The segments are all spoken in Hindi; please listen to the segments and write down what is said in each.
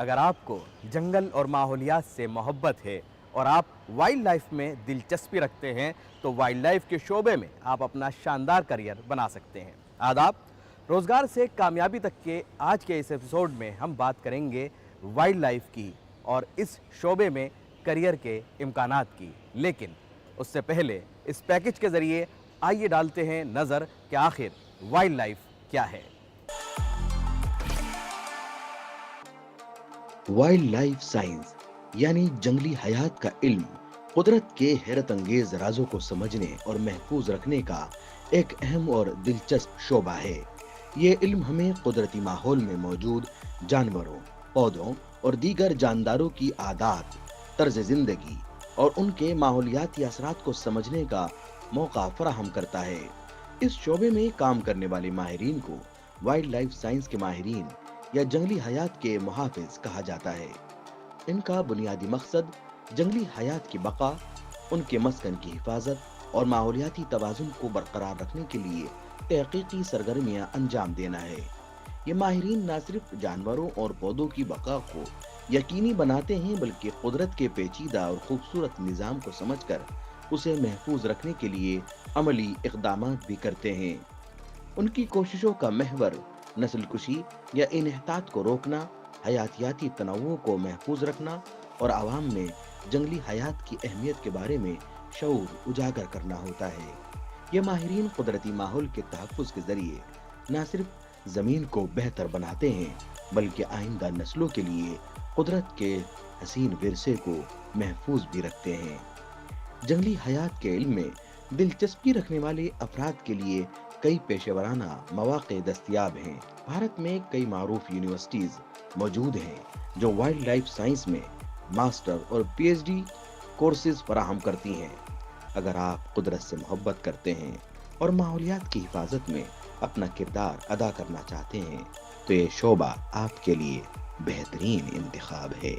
अगर आपको जंगल और माहौलियात से मोहब्बत है और आप वाइल्ड लाइफ में दिलचस्पी रखते हैं तो वाइल्ड लाइफ के शोबे में आप अपना शानदार करियर बना सकते हैं। आदाब, रोज़गार से कामयाबी तक के आज के इस एपिसोड में हम बात करेंगे वाइल्ड लाइफ की और इस शोबे में करियर के इम्कानात की। लेकिन उससे पहले इस पैकेज के ज़रिए आइए डालते हैं नज़र कि आखिर वाइल्ड लाइफ क्या है। वाइल्ड लाइफ साइंस यानी जंगली हयात का इल्म कुदरत के हैरत अंगेज राजों को समझने और महफूज रखने का एक अहम और दिलचस्प शोबा है। ये इल्म हमें कुदरती माहौल में मौजूद जानवरों, पौधों और दीगर जानदारों की आदत, तर्ज जिंदगी और उनके माहौलियाती असरात को समझने का मौका फराहम करता है। इस शोबे में काम करने वाले माहिरीन को वाइल्ड लाइफ साइंस के माहिरीन या जंगली हयात के मुहाफिज कहा जाता है। इनका बुनियादी मकसद जंगली हयात की बका, उनके मस्कन की हिफाजत और माहौलियाती तवाज़ुन को बरकरार रखने के लिए तहकीकी सरगर्मियां अंजाम देना है। ये माहिरीन न सिर्फ जानवरों और पौधों की बका को यकीनी बनाते हैं बल्कि कुदरत के पेचीदा और खूबसूरत निज़ाम को समझकर उसे महफूज रखने के लिए अमली इक़दामात भी करते हैं। उनकी कोशिशों का महवर नस्ल कुशी या इन्हतात को रोकना, हयातियाती तनव्वुओं को महफूज रखना और आवाम में जंगली हयात की अहमियत के बारे में शऊर उजागर करना होता है। ये माहिरीन कुदरती माहौल के तहफ़्फ़ुज़ के जरिए न सिर्फ ज़मीन को बेहतर बनाते हैं बल्कि आइंदा नस्लों के लिए कुदरत के हसीन विरसे को महफूज भी रखते हैं। जंगली हयात के इल्म में दिलचस्पी रखने वाले अफराद के लिए कई पेशेवराना मौक़े दस्तयाब हैं। भारत में कई मारूफ यूनिवर्सिटीज़ मौजूद हैं जो वाइल्ड लाइफ साइंस में मास्टर और पीएचडी कोर्सेज फराहम करती हैं। अगर आप कुदरत से मोहब्बत करते हैं और माहौलियात की हिफाजत में अपना किरदार अदा करना चाहते हैं तो ये शोबा आपके लिए बेहतरीन इंतखाब है।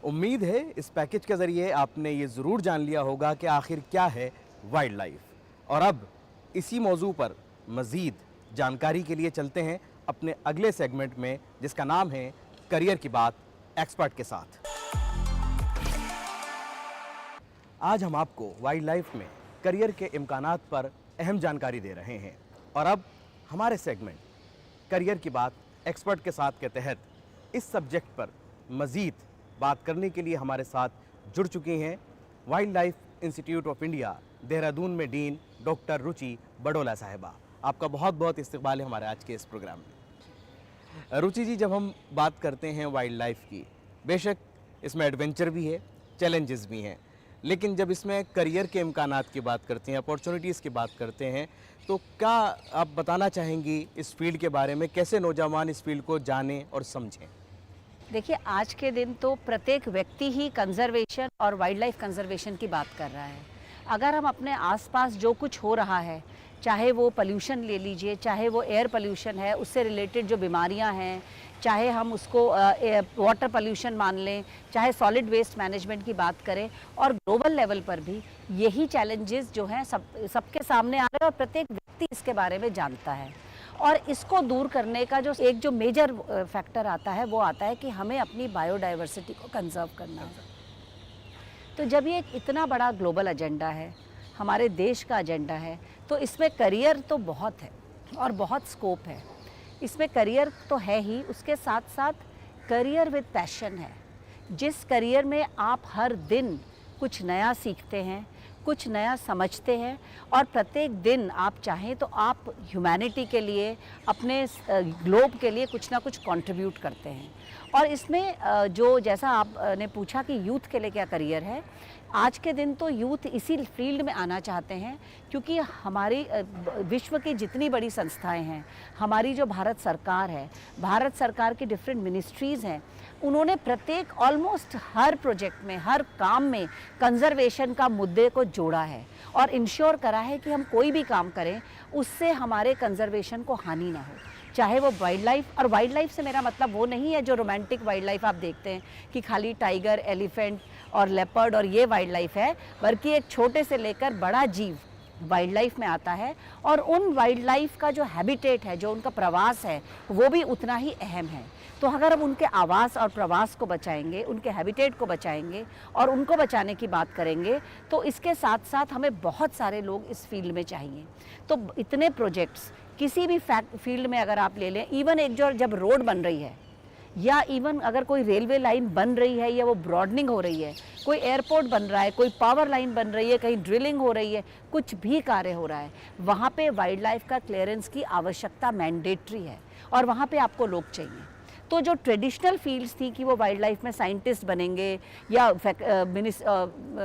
उम्मीद है इस पैकेज के ज़रिए आपने ये ज़रूर जान लिया होगा कि आखिर क्या है वाइल्ड लाइफ। और अब इसी मौजू पर मज़ीद जानकारी के लिए चलते हैं अपने अगले सेगमेंट में, जिसका नाम है करियर की बात एक्सपर्ट के साथ। आज हम आपको वाइल्ड लाइफ में करियर के इम्कानात पर अहम जानकारी दे रहे हैं। और अब हमारे सेगमेंट करियर की बात एक्सपर्ट के साथ के तहत इस सब्जेक्ट पर मज़ीद बात करने के लिए हमारे साथ जुड़ चुकी हैं wild life institute of India Dehradun में डीन डॉक्टर रुचि बडोला साहिबा। आपका बहुत बहुत इस्तकबाल है हमारे आज के इस प्रोग्राम में। रुचि जी, जब हम बात करते हैं वाइल्ड लाइफ की, बेशक इसमें एडवेंचर भी है, चैलेंजेस भी हैं, लेकिन जब इसमें करियर के इम्कानात की बात करते हैं, अपॉर्चुनिटीज़ की बात करते हैं, तो क्या आप बताना चाहेंगी इस फील्ड के बारे में, कैसे नौजवान इस फील्ड को जानें और समझें? देखिए, आज के दिन तो प्रत्येक व्यक्ति ही कंजर्वेशन और वाइल्ड लाइफ कंजर्वेशन की बात कर रहा है। अगर हम अपने आसपास जो कुछ हो रहा है, चाहे वो पोल्यूशन ले लीजिए, चाहे वो एयर पोल्यूशन है, उससे रिलेटेड जो बीमारियां हैं, चाहे हम उसको वाटर पोल्यूशन मान लें, चाहे सॉलिड वेस्ट मैनेजमेंट की बात करें, और ग्लोबल लेवल पर भी यही चैलेंजेस जो हैं सबके सामने आ रहे हैं और प्रत्येक व्यक्ति इसके बारे में जानता है। और इसको दूर करने का जो मेजर फैक्टर आता है वो आता है कि हमें अपनी बायोडाइवर्सिटी को कंजर्व करना है। तो जब ये एक इतना बड़ा ग्लोबल एजेंडा है, हमारे देश का एजेंडा है, तो इसमें करियर तो बहुत है और बहुत स्कोप है। इसमें करियर तो है ही, उसके साथ साथ करियर विद पैशन है। जिस करियर में आप हर दिन कुछ नया सीखते हैं, कुछ नया समझते हैं और प्रत्येक दिन आप चाहें तो आप ह्यूमैनिटी के लिए, अपने ग्लोब के लिए कुछ ना कुछ कंट्रीब्यूट करते हैं। और इसमें जो जैसा आपने पूछा कि यूथ के लिए क्या करियर है, आज के दिन तो यूथ इसी फील्ड में आना चाहते हैं क्योंकि हमारी विश्व की जितनी बड़ी संस्थाएं हैं, हमारी जो भारत सरकार है, भारत सरकार की डिफरेंट मिनिस्ट्रीज़ हैं, उन्होंने प्रत्येक ऑलमोस्ट हर प्रोजेक्ट में, हर काम में कंजर्वेशन का मुद्दे को जोड़ा है और इंश्योर करा है कि हम कोई भी काम करें उससे हमारे कंजर्वेशन को हानि ना हो, चाहे वो वाइल्ड लाइफ। और वाइल्ड लाइफ से मेरा मतलब वो नहीं है जो रोमांटिक वाइल्ड लाइफ आप देखते हैं कि खाली टाइगर, एलिफेंट और लेपर्ड और ये वाइल्ड लाइफ है, बल्कि एक छोटे से लेकर बड़ा जीव वाइल्ड लाइफ में आता है, और उन वाइल्ड लाइफ का जो हैबिटेट है, जो उनका प्रवास है, वो भी उतना ही अहम है। तो अगर हम उनके आवास और प्रवास को बचाएंगे, उनके हैबिटेट को बचाएंगे और उनको बचाने की बात करेंगे, तो इसके साथ साथ हमें बहुत सारे लोग इस फील्ड में चाहिए। तो इतने प्रोजेक्ट्स किसी भी फील्ड में अगर आप ले लें, इवन एक जो जब रोड बन रही है, या इवन अगर कोई रेलवे लाइन बन रही है या वो ब्रॉडनिंग हो रही है, कोई एयरपोर्ट बन रहा है, कोई पावर लाइन बन रही है, कहीं ड्रिलिंग हो रही है, कुछ भी कार्य हो रहा है, वहाँ पे वाइल्ड लाइफ का क्लियरेंस की आवश्यकता मैंडेटरी है, और वहाँ पे आपको लोग चाहिए। तो जो ट्रेडिशनल फील्ड्स थी कि वो वाइल्ड लाइफ में साइंटिस्ट बनेंगे या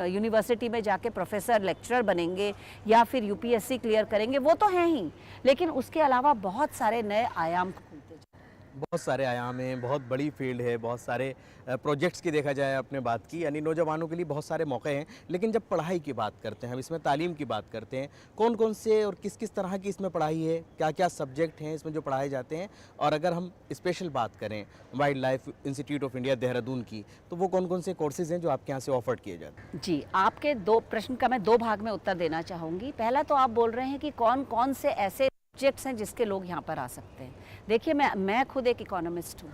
यूनिवर्सिटी में जाके प्रोफेसर लेक्चरर बनेंगे या फिर यूपीएससी क्लियर करेंगे, वो तो हैं ही, लेकिन उसके अलावा बहुत सारे नए आयाम खुलते जाएंगे। बहुत सारे आयाम हैं, बहुत बड़ी फील्ड है, बहुत सारे प्रोजेक्ट्स की देखा जाए आपने बात की, यानी नौजवानों के लिए बहुत सारे मौके हैं। लेकिन जब पढ़ाई की बात करते हैं, हम इसमें तालीम की बात करते हैं, कौन कौन से और किस किस तरह की इसमें पढ़ाई है, क्या क्या सब्जेक्ट हैं इसमें जो पढ़ाए जाते हैं, और अगर हम स्पेशल बात करें wild life institute of India Dehradun की, तो वो कौन कौन से कोर्सेज़ हैं जो आपके यहाँ से ऑफर्ड किए जाते हैं? जी, आपके दो प्रश्न का मैं 2 भाग में उत्तर देना चाहूँगी। पहला तो आप बोल रहे हैं कि कौन कौन से ऐसे सब्जेक्ट्स हैं जिसके लोग यहाँ पर आ सकते हैं। देखिए, मैं खुद एक इकोनॉमिस्ट हूँ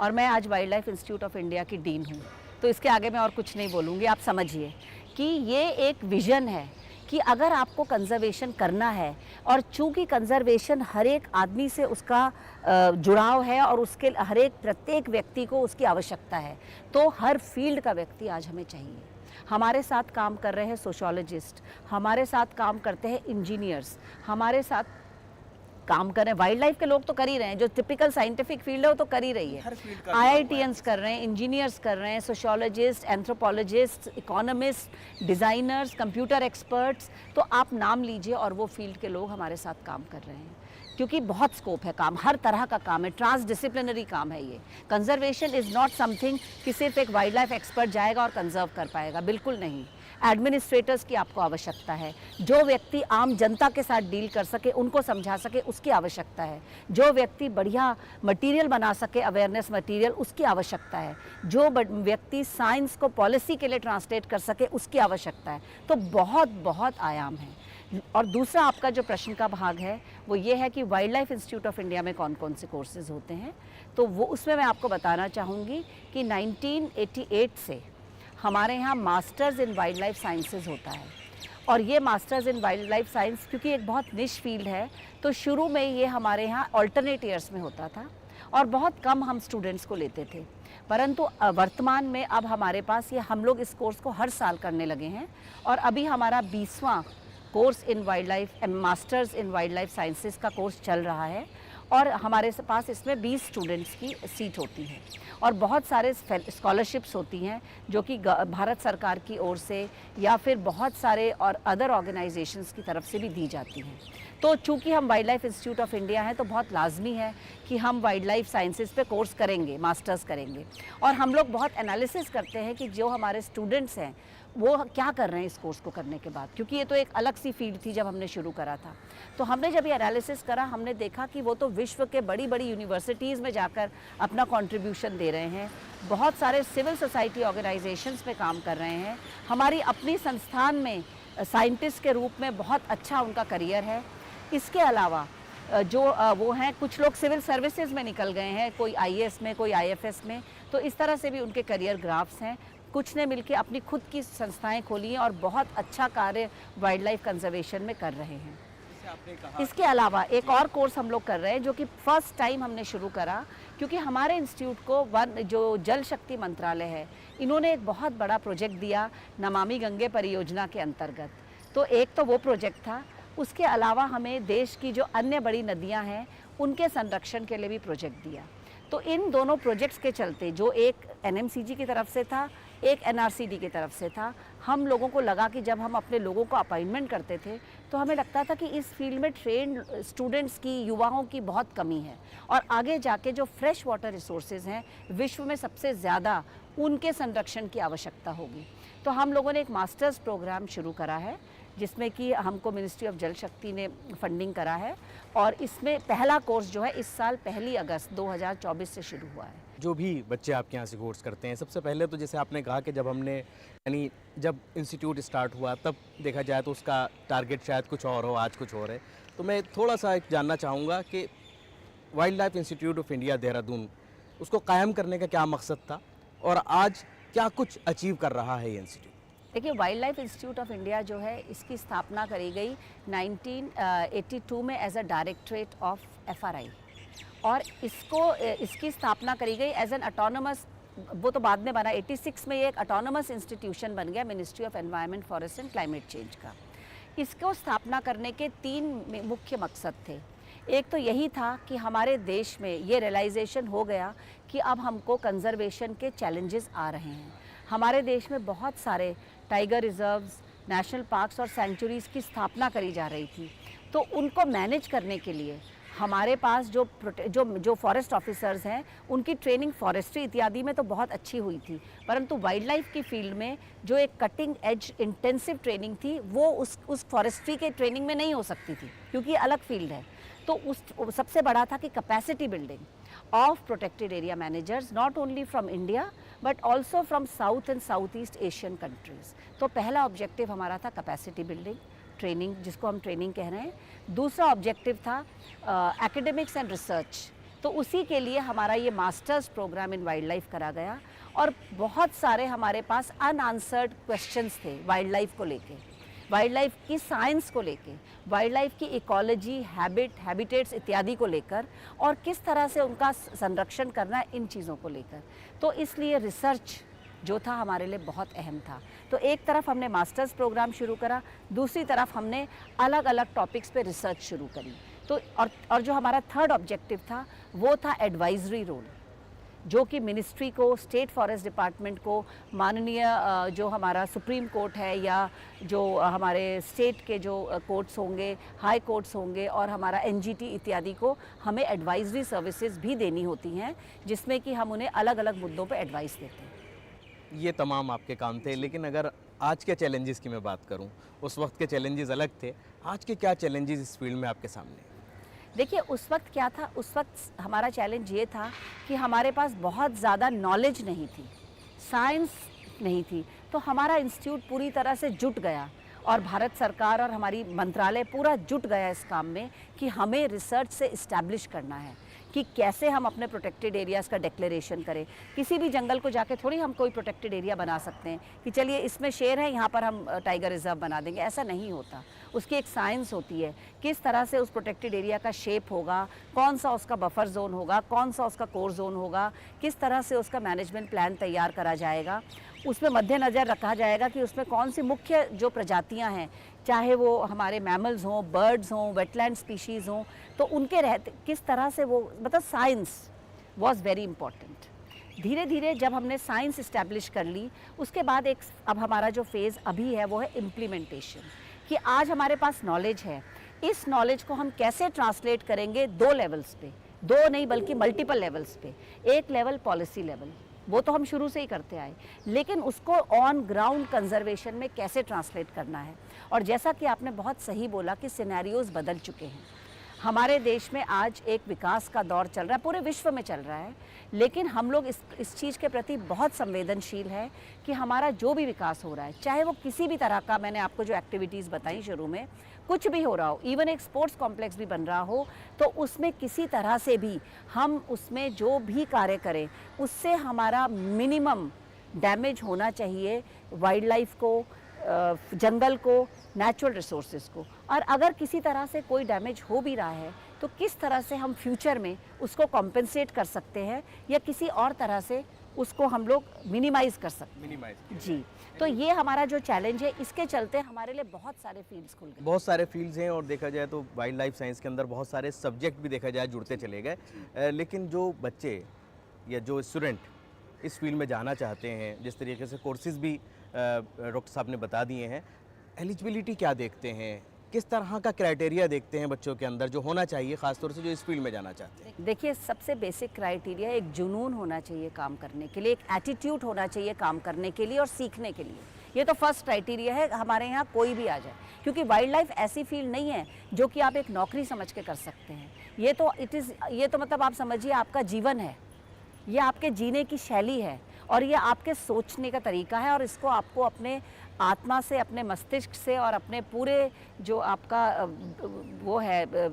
और मैं आज wild life institute of India की डीन हूँ, तो इसके आगे मैं और कुछ नहीं बोलूँगी। आप समझिए कि ये एक विज़न है कि अगर आपको कंजर्वेशन करना है, और चूँकि कंजर्वेशन हर एक आदमी से उसका जुड़ाव है और उसके हर एक प्रत्येक व्यक्ति को उसकी आवश्यकता है, तो हर फील्ड का व्यक्ति आज हमें चाहिए। हमारे साथ काम कर रहे हैं सोशोलॉजिस्ट, हमारे साथ काम करते हैं इंजीनियर्स, हमारे साथ काम कर रहे हैं वाइल्ड लाइफ के लोग तो कर ही रहे हैं, जो टिपिकल साइंटिफिक फील्ड है वो तो कर ही रही है। IITians कर रहे हैं, इंजीनियर्स कर रहे हैं, sociologist, anthropologist, economist, designers, computer experts, तो आप नाम लीजिए और वो फील्ड के लोग हमारे साथ काम कर रहे हैं। क्योंकि बहुत स्कोप है काम, हर तरह का काम है, ट्रांसडिसिप्लिनरी काम है ये। कंजर्वेशन इज़ नॉट समथिंग कि सिर्फ एक वाइल्ड लाइफ एक्सपर्ट जाएगा और कंजर्व कर पाएगा, बिल्कुल नहीं। एडमिनिस्ट्रेटर्स की आपको आवश्यकता है, जो व्यक्ति आम जनता के साथ डील कर सके, उनको समझा सके, उसकी आवश्यकता है। जो व्यक्ति बढ़िया मटेरियल बना सके, अवेयरनेस मटेरियल, उसकी आवश्यकता है। जो व्यक्ति साइंस को पॉलिसी के लिए ट्रांसलेट कर सके, उसकी आवश्यकता है। तो बहुत बहुत आयाम है। और दूसरा आपका जो प्रश्न का भाग है वो ये है कि wild life institute of India में कौन कौन से कोर्सेज होते हैं, तो वो उसमें मैं आपको बताना चाहूँगी कि 1988 से हमारे यहाँ masters in wildlife sciences होता है। और ये masters in wild life science क्योंकि एक बहुत निश फील्ड है, तो शुरू में ये हमारे यहाँ ऑल्टरनेट ईयर्स में होता था और बहुत कम हम स्टूडेंट्स को लेते थे। परंतु वर्तमान में अब हमारे पास ये हम लोग इस कोर्स को हर साल करने लगे हैं, और अभी हमारा 20वां course in wildlife masters in wildlife sciences का कोर्स चल रहा है, और हमारे पास इसमें 20 स्टूडेंट्स की सीट होती है और बहुत सारे स्कॉलरशिप्स होती हैं जो कि भारत सरकार की ओर से या फिर बहुत सारे और अदर ऑर्गेनाइजेशंस की तरफ से भी दी जाती हैं। तो चूँकि हम wild life institute of India हैं, तो बहुत लाजमी है कि हम वाइल्ड लाइफ साइंसेज पे कोर्स करेंगे, मास्टर्स करेंगे। और हम लोग बहुत एनालिसिस करते हैं कि जो हमारे स्टूडेंट्स हैं वो क्या कर रहे हैं इस कोर्स को करने के बाद, क्योंकि ये तो एक अलग सी फील्ड थी जब हमने शुरू करा था। तो हमने जब ये एनालिसिस करा, हमने देखा कि वो तो विश्व के बड़ी बड़ी यूनिवर्सिटीज़ में जाकर अपना कंट्रीब्यूशन दे रहे हैं, बहुत सारे सिविल सोसाइटी ऑर्गेनाइजेशंस में काम कर रहे हैं, हमारी अपनी संस्थान में साइंटिस्ट के रूप में बहुत अच्छा उनका करियर है। इसके अलावा जो वो हैं, कुछ लोग सिविल सर्विसेज में निकल गए हैं, कोई IAS में, कोई IFS में, तो इस तरह से भी उनके करियर ग्राफ्स हैं। कुछ ने मिलकर अपनी खुद की संस्थाएं खोली हैं और बहुत अच्छा कार्य वाइल्ड लाइफ कंजर्वेशन में कर रहे हैं। इसके अलावा एक और कोर्स हम लोग कर रहे हैं जो कि फर्स्ट टाइम हमने शुरू करा, क्योंकि हमारे इंस्टीट्यूट को जो जल शक्ति मंत्रालय है, इन्होंने एक बहुत बड़ा प्रोजेक्ट दिया नमामि गंगे परियोजना के अंतर्गत। तो एक तो वो प्रोजेक्ट था, उसके अलावा हमें देश की जो अन्य बड़ी नदियाँ हैं उनके संरक्षण के लिए भी प्रोजेक्ट दिया। तो इन दोनों प्रोजेक्ट्स के चलते, जो एक NMCG की तरफ से था, एक NRCD की तरफ से था, हम लोगों को लगा कि जब हम अपने लोगों को अपॉइंटमेंट करते थे तो हमें लगता था कि इस फील्ड में ट्रेंड स्टूडेंट्स की, युवाओं की बहुत कमी है, और आगे जाके जो फ्रेश वाटर रिसोर्सेज हैं विश्व में सबसे ज़्यादा, उनके संरक्षण की आवश्यकता होगी। तो हम लोगों ने एक मास्टर्स प्रोग्राम शुरू करा है जिसमें कि हमको मिनिस्ट्री ऑफ जल शक्ति ने फंडिंग करा है और इसमें पहला कोर्स जो है इस साल 1 अगस्त 2024 से शुरू हुआ है। जो भी बच्चे आपके यहाँ से कोर्स करते हैं, सबसे पहले तो जैसे आपने कहा कि जब हमने यानी जब इंस्टीट्यूट स्टार्ट हुआ तब देखा जाए तो उसका टारगेट शायद कुछ और हो, आज कुछ और है। तो मैं थोड़ा सा एक जानना चाहूँगा कि wild life institute of India Dehradun, उसको कायम करने का क्या मकसद था और आज क्या कुछ अचीव कर रहा है ये इंस्टीट्यूट? देखिए, wildlife institute of India जो है इसकी स्थापना करी गई 1982 में as a directorate of FRI और इसकी स्थापना करी गई एज एन ऑटोनमस, वो तो बाद में बना, 86 में ये एक ऑटोनमस इंस्टीट्यूशन बन गया ministry of environment, forest and climate change का। इसको स्थापना करने के 3 मुख्य मकसद थे। एक तो यही था कि हमारे देश में ये रियलाइजेशन हो गया कि अब हमको कंजर्वेशन के चैलेंजेस आ रहे हैं। हमारे देश में बहुत सारे टाइगर रिजर्व्स, नेशनल पार्क्स और सेंचुरीज़ की स्थापना करी जा रही थी, तो उनको मैनेज करने के लिए हमारे पास जो फॉरेस्ट ऑफिसर्स हैं उनकी ट्रेनिंग फॉरेस्ट्री इत्यादि में तो बहुत अच्छी हुई थी, परंतु वाइल्ड लाइफ की फील्ड में जो एक कटिंग एज इंटेंसिव ट्रेनिंग थी वो उस फॉरेस्ट्री के ट्रेनिंग में नहीं हो सकती थी क्योंकि ये अलग फील्ड है। तो उस सबसे बड़ा था कि capacity building of protected area managers, not only from India but also from south and south east Asian countries. तो पहला ऑब्जेक्टिव हमारा था कैपेसिटी बिल्डिंग, ट्रेनिंग, जिसको हम ट्रेनिंग कह रहे हैं। दूसरा ऑब्जेक्टिव था एकेडमिक्स एंड रिसर्च, तो उसी के लिए हमारा ये masters program in wildlife करा गया और बहुत सारे हमारे पास अनआंसर्ड क्वेश्चंस थे वाइल्ड लाइफ को लेके, वाइल्ड लाइफ की साइंस को लेके, वाइल्ड लाइफ की इकोलॉजी, हैबिटेट्स इत्यादि को लेकर और किस तरह से उनका संरक्षण करना है, इन चीज़ों को लेकर। तो इसलिए रिसर्च जो था हमारे लिए बहुत अहम था। तो एक तरफ हमने मास्टर्स प्रोग्राम शुरू करा, दूसरी तरफ हमने अलग अलग टॉपिक्स पे रिसर्च शुरू करी। तो और जो हमारा थर्ड ऑब्जेक्टिव था वो था एडवाइजरी रोल, जो कि मिनिस्ट्री को, स्टेट फॉरेस्ट डिपार्टमेंट को, माननीय जो हमारा सुप्रीम कोर्ट है या जो हमारे स्टेट के जो कोर्ट्स होंगे, हाई कोर्ट्स होंगे और हमारा NGT इत्यादि को हमें एडवाइजरी सर्विसेज भी देनी होती हैं, जिसमें कि हम उन्हें अलग अलग मुद्दों पर एडवाइस देते हैं। ये तमाम आपके काम थे, लेकिन अगर आज के चैलेंजेस की मैं बात करूं, उस वक्त के चैलेंजेस अलग थे, आज के क्या चैलेंजेस इस फील्ड में आपके सामने? देखिए, उस वक्त क्या था, उस वक्त हमारा चैलेंज ये था कि हमारे पास बहुत ज़्यादा नॉलेज नहीं थी, साइंस नहीं थी, तो हमारा इंस्टीट्यूट पूरी तरह से जुट गया और भारत सरकार और हमारी मंत्रालय पूरा जुट गया इस काम में कि हमें रिसर्च से इस्टेब्लिश करना है कि कैसे हम अपने प्रोटेक्टेड एरियाज़ का डिक्लेरेशन करें। किसी भी जंगल को जाके थोड़ी हम कोई प्रोटेक्टेड एरिया बना सकते हैं कि चलिए इसमें शेर है, यहाँ पर हम टाइगर रिजर्व बना देंगे, ऐसा नहीं होता। उसकी एक साइंस होती है, किस तरह से उस प्रोटेक्टेड एरिया का शेप होगा, कौन सा उसका बफर जोन होगा, कौन सा उसका कोर जोन होगा, किस तरह से उसका मैनेजमेंट प्लान तैयार करा जाएगा, उसमें मद्देनज़र रखा जाएगा कि उसमें कौन सी मुख्य जो प्रजातियां हैं, चाहे वो हमारे मैमल्स हों, बर्ड्स हों, वेटलैंड स्पीशीज़ हों, तो उनके रहते किस तरह से वो, मतलब साइंस वॉज वेरी इंपॉर्टेंट। धीरे धीरे जब हमने साइंस इस्टेब्लिश कर ली, उसके बाद अब हमारा जो फेज़ अभी है वो है इम्प्लीमेंटेशन, कि आज हमारे पास नॉलेज है, इस नॉलेज को हम कैसे ट्रांसलेट करेंगे 2 लेवल्स पे, 2 नहीं बल्कि मल्टीपल लेवल्स पे। एक लेवल पॉलिसी लेवल, वो तो हम शुरू से ही करते आए, लेकिन उसको ऑन ग्राउंड कंजर्वेशन में कैसे ट्रांसलेट करना है। और जैसा कि आपने बहुत सही बोला कि सिनेरियोज बदल चुके हैं, हमारे देश में आज एक विकास का दौर चल रहा है, पूरे विश्व में चल रहा है, लेकिन हम लोग इस चीज़ के प्रति बहुत संवेदनशील है कि हमारा जो भी विकास हो रहा है, चाहे वो किसी भी तरह का, मैंने आपको जो एक्टिविटीज़ बताई शुरू में, कुछ भी हो रहा हो, इवन एक स्पोर्ट्स कॉम्प्लेक्स भी बन रहा हो, तो उसमें किसी तरह से भी हम उसमें जो भी कार्य करें उससे हमारा मिनिमम डैमेज होना चाहिए वाइल्ड लाइफ को, जंगल को, नेचुरल रिसोर्सेज को। और अगर किसी तरह से कोई डैमेज हो भी रहा है तो किस तरह से हम फ्यूचर में उसको कॉम्पेंसेट कर सकते हैं या किसी और तरह से उसको हम लोग मिनिमाइज़ कर सकते हैं। जी, तो ये हमारा जो चैलेंज है, इसके चलते हमारे लिए बहुत सारे फील्ड्स खुल गए। बहुत सारे फील्ड्स हैं और देखा जाए तो वाइल्ड लाइफ साइंस के अंदर बहुत सारे सब्जेक्ट भी देखा जाए जुड़ते चले गए, लेकिन जो बच्चे या जो स्टूडेंट इस फील्ड में जाना चाहते हैं, जिस तरीके से कोर्सेज भी डॉक्टर साहब ने बता दिए हैं, एलिजिबिलिटी क्या देखते हैं, किस तरह का क्राइटेरिया देखते हैं बच्चों के अंदर जो होना चाहिए, खासतौर से जो इस फील्ड में जाना चाहते हैं? देखिए, सबसे बेसिक क्राइटेरिया एक जुनून होना चाहिए काम करने के लिए, एक एटीट्यूड होना चाहिए काम करने के लिए और सीखने के लिए। ये तो फर्स्ट क्राइटेरिया है हमारे यहाँ कोई भी आ जाए, क्योंकि वाइल्ड लाइफ ऐसी फील्ड नहीं है जो कि आप एक नौकरी समझ के कर सकते हैं। ये तो मतलब आप समझिए आपका जीवन है, ये आपके जीने की शैली है और ये आपके सोचने का तरीका है, और इसको आपको अपने आत्मा से, अपने मस्तिष्क से और अपने पूरे जो आपका वो है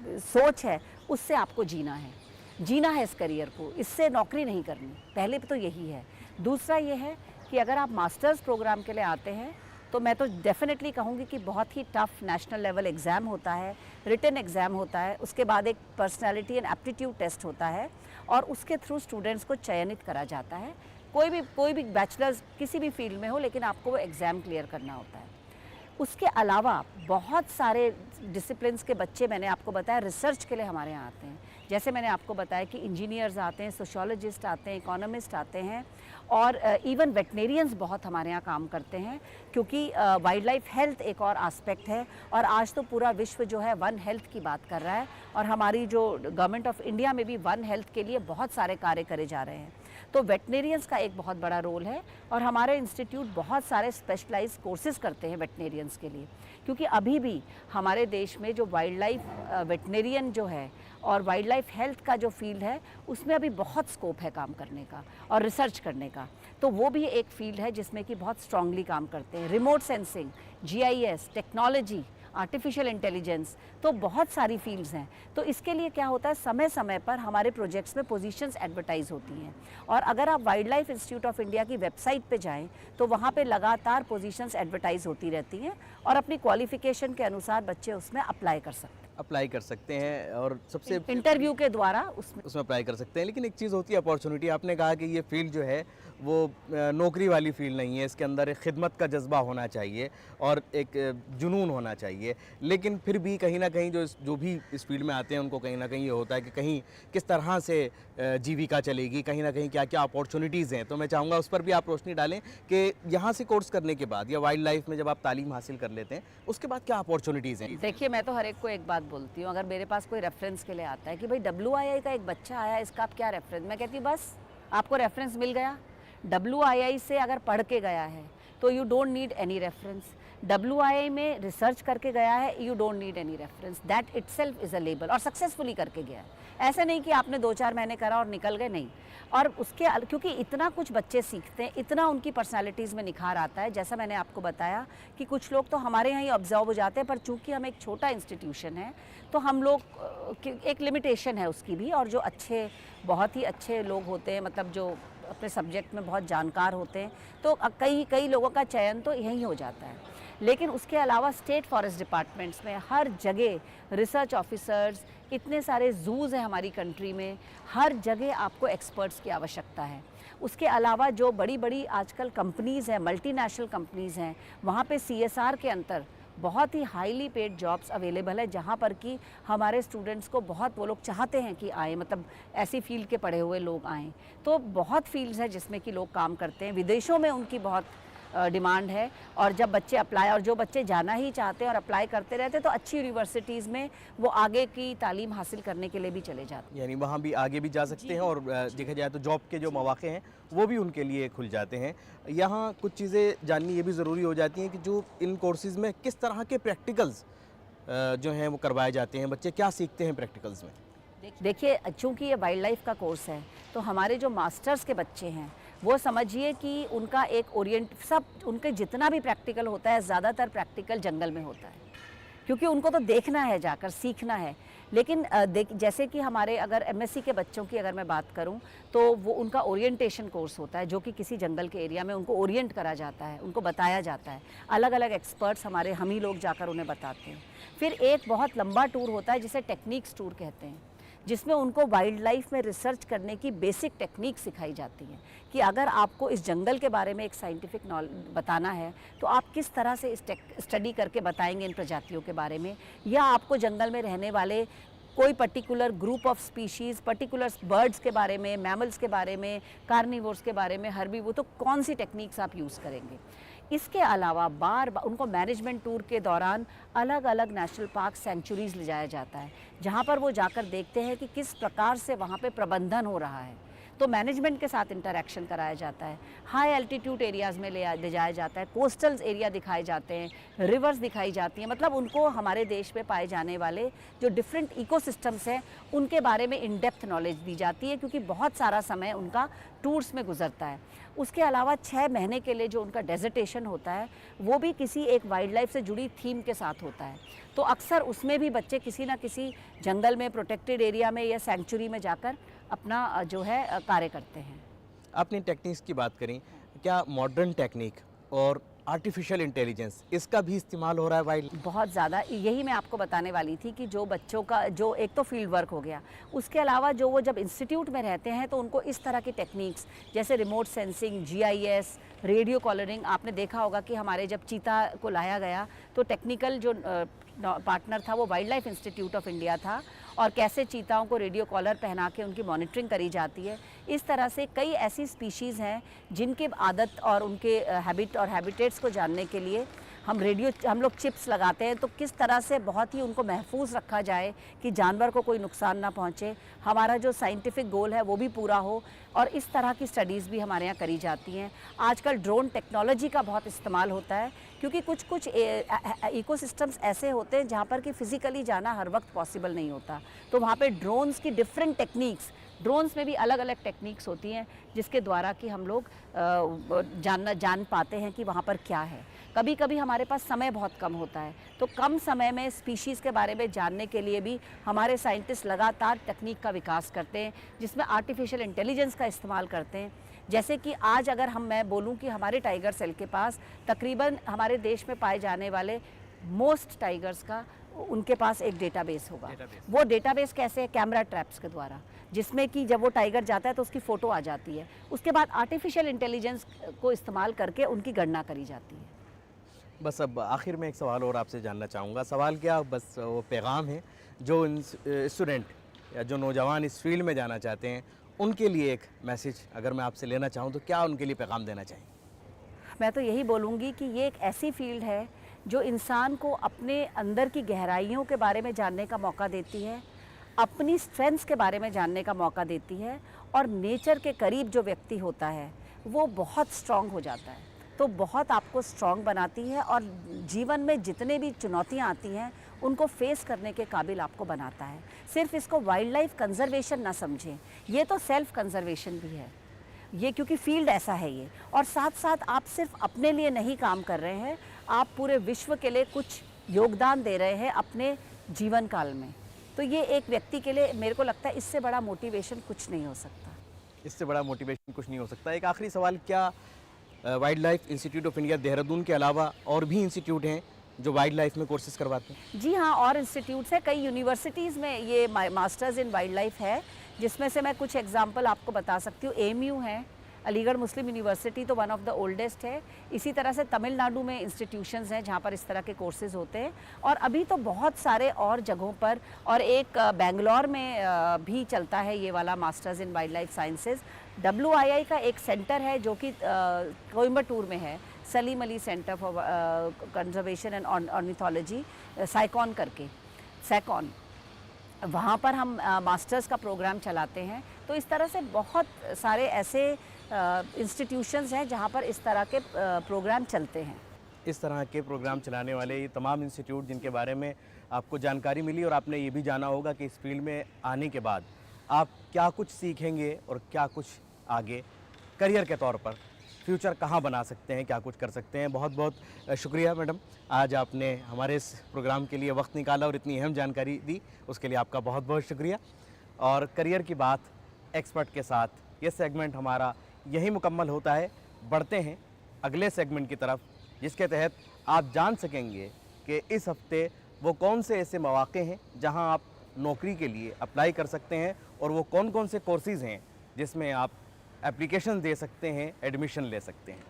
सोच है, उससे आपको जीना है इस करियर को, इससे नौकरी नहीं करनी। पहले तो यही है। दूसरा ये है कि अगर आप मास्टर्स प्रोग्राम के लिए आते हैं तो मैं तो डेफिनेटली कहूँगी कि बहुत ही टफ नेशनल लेवल एग्ज़ाम होता है, रिटन एग्ज़ाम होता है, उसके बाद एक पर्सनालिटी एंड एप्टीट्यूड टेस्ट होता है और उसके थ्रू स्टूडेंट्स को चयनित करा जाता है। कोई भी बैचलर्स किसी भी फील्ड में हो, लेकिन आपको वो एग्ज़ाम क्लियर करना होता है। उसके अलावा बहुत सारे डिसिप्लिन्स के बच्चे, मैंने आपको बताया, रिसर्च के लिए हमारे यहाँ आते हैं। जैसे मैंने आपको बताया कि इंजीनियर्स आते हैं, सोशियोलॉजिस्ट आते हैं, इकोनॉमिस्ट आते हैं और इवन वेटनेरियंस बहुत हमारे यहाँ काम करते हैं, क्योंकि वाइल्ड लाइफ हेल्थ एक और एस्पेक्ट है। और आज तो पूरा विश्व जो है वन हेल्थ की बात कर रहा है, और हमारी जो गवर्नमेंट ऑफ इंडिया में भी वन हेल्थ के लिए बहुत सारे कार्य करे जा रहे हैं। तो वेटनेरियंस का एक बहुत बड़ा रोल है, और हमारे इंस्टीट्यूट बहुत सारे स्पेशलाइज कोर्सेज करते हैं वेटनेरियंस के लिए, क्योंकि अभी भी हमारे देश में जो वाइल्ड लाइफ वेटनेरियन जो है और वाइल्ड लाइफ हेल्थ का जो फील्ड है, उसमें अभी बहुत स्कोप है काम करने का और रिसर्च करने का। तो वो भी एक फील्ड है जिसमें कि बहुत स्ट्रांगली काम करते हैं। Remote sensing, GIS, technology, artificial intelligence, तो बहुत सारी फील्ड्स हैं। तो इसके लिए क्या होता है, समय समय पर हमारे प्रोजेक्ट्स में पोजीशंस एडवर्टाइज होती हैं, और अगर आप wild life institute of India की वेबसाइट पे जाएं तो वहाँ पे लगातार पोजीशंस एडवर्टाइज होती रहती हैं, और अपनी क्वालिफिकेशन के अनुसार बच्चे उसमें अप्लाई कर सकते हैं और सबसे इंटरव्यू के द्वारा उसमें अप्लाई कर सकते हैं। लेकिन एक चीज़ होती है अपॉर्चुनिटी, आपने कहा कि ये फील्ड जो है वो नौकरी वाली फील्ड नहीं है, इसके अंदर एक खिदमत का जज्बा होना चाहिए और एक जुनून होना चाहिए। लेकिन फिर भी कहीं ना कहीं जो भी इस फील्ड में आते हैं उनको कहीं ना कहीं ये होता है कि कहीं किस तरह से जीविका चलेगी, कहीं ना कहीं क्या क्या अपॉर्चुनिटीज़ हैं। तो मैं चाहूँगा उस पर भी आप रोशनी डालें कि यहाँ से कोर्स करने के बाद या वाइल्ड लाइफ में जब आप तालीम हासिल कर लेते हैं उसके बाद क्या अपॉर्चुनिटीज़ हैं। देखिए, मैं तो हर एक को एक बात बोलती हूँ, अगर मेरे पास कोई रेफरेंस के लिए आता है कि भाई WII का एक बच्चा आया, इसका आप क्या रेफरेंस, मैं कहती हूँ बस आपको रेफरेंस मिल गया। WII से अगर पढ़ के गया है तो you don't need any reference. WII में रिसर्च करके गया है, you don't need any reference, that itself is a label, और सक्सेसफुली करके गया है। ऐसे नहीं कि आपने 2-4 महीने करा और निकल गए, नहीं। और उसके क्योंकि इतना कुछ बच्चे सीखते हैं, इतना उनकी पर्सनालिटीज़ में निखार आता है। जैसा मैंने आपको बताया कि कुछ लोग तो हमारे यहाँ ही ऑब्जर्व हो जाते हैं, पर चूंकि हम एक छोटा इंस्टीट्यूशन है तो हम लोग एक लिमिटेशन है उसकी भी, और जो बहुत ही अच्छे लोग होते हैं, मतलब जो अपने सब्जेक्ट में बहुत जानकार होते हैं, तो कई लोगों का चयन तो यहीं हो जाता है। लेकिन उसके अलावा स्टेट फॉरेस्ट डिपार्टमेंट्स में हर जगह रिसर्च ऑफिसर्स, इतने सारे जूज़ हैं हमारी कंट्री में, हर जगह आपको एक्सपर्ट्स की आवश्यकता है। उसके अलावा जो बड़ी बड़ी आजकल कंपनीज़ हैं, मल्टीनेशनल कंपनीज़ हैं, वहाँ पे CSR के अंतर बहुत ही हाईली पेड जॉब्स अवेलेबल है, जहाँ पर कि हमारे स्टूडेंट्स को बहुत, वो लोग चाहते हैं कि आए, मतलब ऐसी फील्ड के पढ़े हुए लोग आएँ। तो बहुत फील्ड्स हैं जिसमें कि लोग काम करते हैं, विदेशों में उनकी बहुत डिमांड है। और जब बच्चे अप्लाई, और जो बच्चे जाना ही चाहते हैं और अप्लाई करते रहते हैं, तो अच्छी यूनिवर्सिटीज़ में वो आगे की तालीम हासिल करने के लिए भी चले जाते हैं, यानी वहाँ भी आगे भी जा सकते हैं, और देखा जाए तो जॉब के जो मौके हैं वो भी उनके लिए खुल जाते हैं। यहाँ कुछ चीज़ें जाननी ये भी ज़रूरी हो जाती हैं कि जो इन कोर्सेज़ में किस तरह के प्रैक्टिकल्स जो हैं वो करवाए जाते हैं, बच्चे क्या सीखते हैं प्रैक्टिकल्स में। देखिए, चूँकि ये वाइल्ड लाइफ का कोर्स है, तो हमारे जो मास्टर्स के बच्चे हैं वो समझिए कि उनका एक उनके जितना भी प्रैक्टिकल होता है, ज़्यादातर प्रैक्टिकल जंगल में होता है, क्योंकि उनको तो देखना है, जाकर सीखना है। लेकिन जैसे कि हमारे अगर MSc के बच्चों की अगर मैं बात करूं, तो वो उनका ओरिएंटेशन कोर्स होता है, जो कि किसी जंगल के एरिया में उनको ओरिएंट करा जाता है, उनको बताया जाता है। अलग अलग एक्सपर्ट्स हम ही लोग जाकर उन्हें बताते हैं। फिर एक बहुत लंबा टूर होता है जिसे टेक्निक्स टूर कहते हैं, जिसमें उनको वाइल्ड लाइफ में रिसर्च करने की बेसिक टेक्निक सिखाई जाती है कि अगर आपको इस जंगल के बारे में एक साइंटिफिक नॉलेज बताना है तो आप किस तरह से स्टडी करके बताएंगे इन प्रजातियों के बारे में, या आपको जंगल में रहने वाले कोई particular group of species, particular birds के बारे में, मैमल्स के बारे में, कार्निवोर्स के बारे में, हर्बीवोर, तो कौन सी टेक्निक्स आप यूज़ करेंगे। इसके अलावा बार उनको मैनेजमेंट टूर के दौरान अलग अलग नेशनल पार्क सेंचुरीज़ ले जाया जाता है, जहाँ पर वो जाकर देखते हैं कि किस प्रकार से वहाँ पे प्रबंधन हो रहा है। तो मैनेजमेंट के साथ इंटरेक्शन कराया जाता है, हाई एल्टीट्यूड एरियाज़ में ले जाया जाता है, कोस्टल एरिया दिखाए जाते हैं, रिवर्स दिखाई जाती हैं, मतलब उनको हमारे देश में पाए जाने वाले जो डिफरेंट इकोसिस्टम्स हैं उनके बारे में इन डेप्थ नॉलेज दी जाती है, क्योंकि बहुत सारा समय उनका टूर्स में गुजरता है। उसके अलावा 6 महीने के लिए जो उनका डेजर्टेशन होता है वो भी किसी एक वाइल्ड लाइफ से जुड़ी थीम के साथ होता है। तो अक्सर उसमें भी बच्चे किसी ना किसी जंगल में, प्रोटेक्टेड एरिया में या सेंचुरी में जाकर अपना जो है कार्य करते हैं। आपने टेक्निक्स की बात करी, क्या मॉडर्न टेक्निक और आर्टिफिशियल इंटेलिजेंस इसका भी इस्तेमाल हो रहा है वाइल्ड? बहुत ज़्यादा, यही मैं आपको बताने वाली थी कि जो बच्चों का जो एक तो फील्ड वर्क हो गया, उसके अलावा जो वो जब इंस्टीट्यूट में रहते हैं तो उनको इस तरह की टेक्निक्स जैसे remote sensing, GIS, radio colouring, आपने देखा होगा कि हमारे जब चीता को लाया गया तो टेक्निकल जो पार्टनर था वो wild life institute of India था, और कैसे चीताओं को रेडियो कॉलर पहना के उनकी मॉनिटरिंग करी जाती है। इस तरह से कई ऐसी स्पीशीज़ हैं जिनके आदत और उनके हैबिट और हैबिटेट्स को जानने के लिए हम लोग चिप्स लगाते हैं, तो किस तरह से बहुत ही उनको महफूज रखा जाए कि जानवर को कोई नुकसान ना पहुंचे, हमारा जो साइंटिफिक गोल है वो भी पूरा हो, और इस तरह की स्टडीज़ भी हमारे यहाँ करी जाती हैं। आजकल ड्रोन टेक्नोलॉजी का बहुत इस्तेमाल होता है, क्योंकि कुछ इकोसिस्टम्स ऐसे होते हैं जहाँ पर कि फ़िज़िकली जाना हर वक्त पॉसिबल नहीं होता, तो वहाँ पे ड्रोन्स की डिफरेंट टेक्निक्स, ड्रोन्स में भी अलग अलग टेक्निक्स होती हैं जिसके द्वारा कि हम लोग जान पाते हैं कि वहाँ पर क्या है। कभी कभी हमारे पास समय बहुत कम होता है, तो कम समय में स्पीशीज़ के बारे में जानने के लिए भी हमारे साइंटिस्ट लगातार तकनीक का विकास करते हैं, जिसमें आर्टिफिशियल इंटेलिजेंस का इस्तेमाल करते हैं। जैसे कि आज अगर मैं बोलूं कि हमारे टाइगर सेल के पास तकरीबन हमारे देश में पाए जाने वाले मोस्ट टाइगर्स का उनके पास एक डेटाबेस होगा। वो डेटाबेस कैसे है? कैमरा ट्रैप्स के द्वारा, जिसमें कि जब वो टाइगर जाता है तो उसकी फ़ोटो आ जाती है, उसके बाद आर्टिफिशियल इंटेलिजेंस को इस्तेमाल करके उनकी गणना करी जाती है। बस अब आखिर में एक सवाल और आपसे जानना चाहूँगा। सवाल क्या, बस वो पैगाम है जो स्टूडेंट या जो नौजवान इस फील्ड में जाना चाहते हैं उनके लिए एक मैसेज अगर मैं आपसे लेना चाहूँ तो क्या उनके लिए पैगाम देना चाहिए? मैं तो यही बोलूँगी कि ये एक ऐसी फील्ड है जो इंसान को अपने अंदर की गहराइयों के बारे में जानने का मौका देती है, अपनी स्ट्रेंथ्स के बारे में जानने का मौका देती है, और नेचर के करीब जो व्यक्ति होता है वो बहुत स्ट्रॉन्ग हो जाता है, तो बहुत आपको स्ट्रॉन्ग बनाती है, और जीवन में जितने भी चुनौतियाँ आती हैं उनको फेस करने के काबिल आपको बनाता है। सिर्फ इसको वाइल्ड लाइफ कंजर्वेशन ना समझें, ये तो सेल्फ कंजर्वेशन भी है ये, क्योंकि फील्ड ऐसा है ये, और साथ साथ आप सिर्फ अपने लिए नहीं काम कर रहे हैं, आप पूरे विश्व के लिए कुछ योगदान दे रहे हैं अपने जीवन काल में। तो ये एक व्यक्ति के लिए मेरे को लगता है इससे बड़ा मोटिवेशन कुछ नहीं हो सकता। इससे बड़ा मोटिवेशन कुछ नहीं हो सकता। एक आखिरी सवाल, क्या wild life institute of India Dehradun के अलावा और भी इंस्टीट्यूट हैं जो वाइल्ड लाइफ में कोर्सेज करवाते हैं? जी हाँ, और इंस्टीट्यूट्स हैं, कई यूनिवर्सिटीज़ में ये मास्टर्स इन वाइल्ड लाइफ है, जिसमें से मैं कुछ एग्जांपल आपको बता सकती हूँ। AMU है, अलीगढ़ मुस्लिम यूनिवर्सिटी, तो वन ऑफ द ओल्डेस्ट है। इसी तरह से तमिलनाडु में इंस्टीट्यूशंस हैं जहाँ पर इस तरह के कोर्सेज होते हैं, और अभी तो बहुत सारे और जगहों पर, और एक बेंगलोर में भी चलता है ये वाला masters in wildlife sciences. WII का एक सेंटर है जो कि कोयम्बटूर में है, Salim Ali centre for conservation and ornithology, साइकॉन करके, सैकॉन, वहाँ पर हम मास्टर्स का प्रोग्राम चलाते हैं। तो इस तरह से बहुत सारे ऐसे इंस्टीट्यूशंस हैं जहाँ पर इस तरह के प्रोग्राम चलते हैं। इस तरह के प्रोग्राम चलाने वाले ये तमाम इंस्टीट्यूट जिनके बारे में आपको जानकारी मिली, और आपने ये भी जाना होगा कि इस फील्ड में आने के बाद आप क्या कुछ सीखेंगे और क्या कुछ आगे करियर के तौर पर फ्यूचर कहाँ बना सकते हैं, क्या कुछ कर सकते हैं। बहुत बहुत शुक्रिया मैडम, आज आपने हमारे इस प्रोग्राम के लिए वक्त निकाला और इतनी अहम जानकारी दी, उसके लिए आपका बहुत बहुत शुक्रिया। और करियर की बात एक्सपर्ट के साथ ये सेगमेंट हमारा यही मुकम्मल होता है। बढ़ते हैं अगले सेगमेंट की तरफ, जिसके तहत आप जान सकेंगे कि इस हफ्ते वो कौन से ऐसे मौक़े हैं जहां आप नौकरी के लिए अप्लाई कर सकते हैं, और वो कौन कौन से कोर्सेज़ हैं जिसमें आप एप्लीकेशन दे सकते हैं, एडमिशन ले सकते हैं।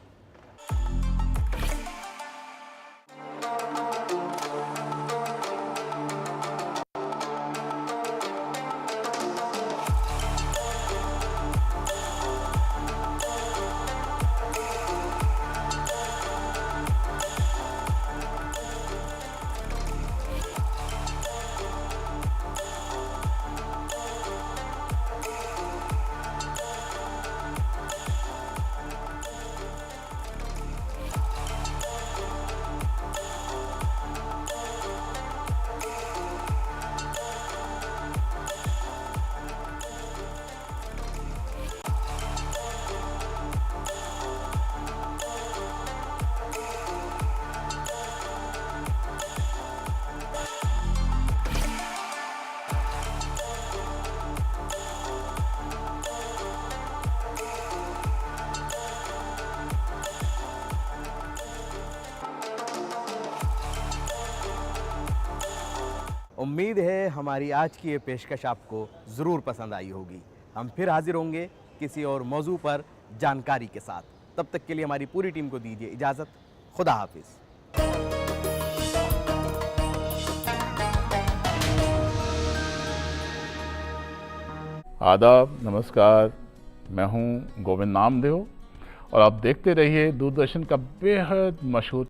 उम्मीद है हमारी आज की ये पेशकश आपको ज़रूर पसंद आई होगी। हम फिर हाजिर होंगे किसी और मौजू पर जानकारी के साथ। तब तक के लिए हमारी पूरी टीम को दीजिए इजाज़त। खुदा हाफिज़। आदाब, नमस्कार। मैं हूं गोविंद नामदेव और आप देखते रहिए दूरदर्शन का बेहद मशहूर